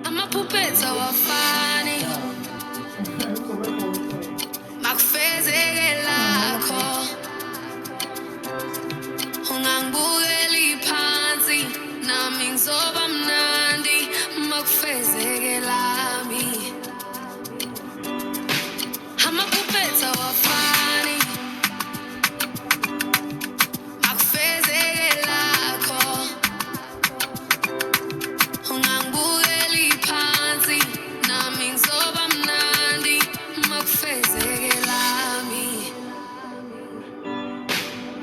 Amaphuphetha wafani makufezeke lakho ungangibukeli phansi nami ngizoba mnandi makufezeke lami amaphuphetha wafani makufezeke lakho ungangibukeli phansi nami ngizoba mnandi makufezeke lami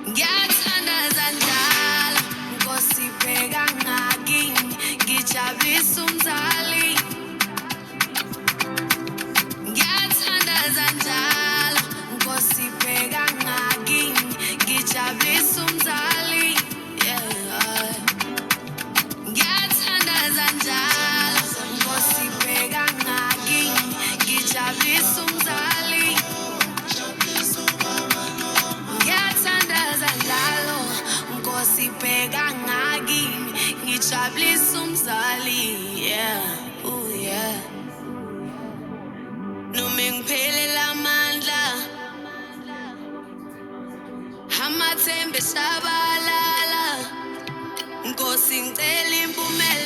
ngiyathandaza njalo Nkosi bheka ngakini ngijabulisa umzali ngiyathandaza njalo Nkosi bheka ngakini ngijabulisa umzali yeah. Ngiyathandaza njalo Nkosi bheka ngakini ngijabulisa umzali ngiyathandaza njalo Nkosi bheka ngakini ngijabulisa umzali yeah oh yeah noma ngiphelela amandla amathemba eshabalala Nkosi ngicela impumelelo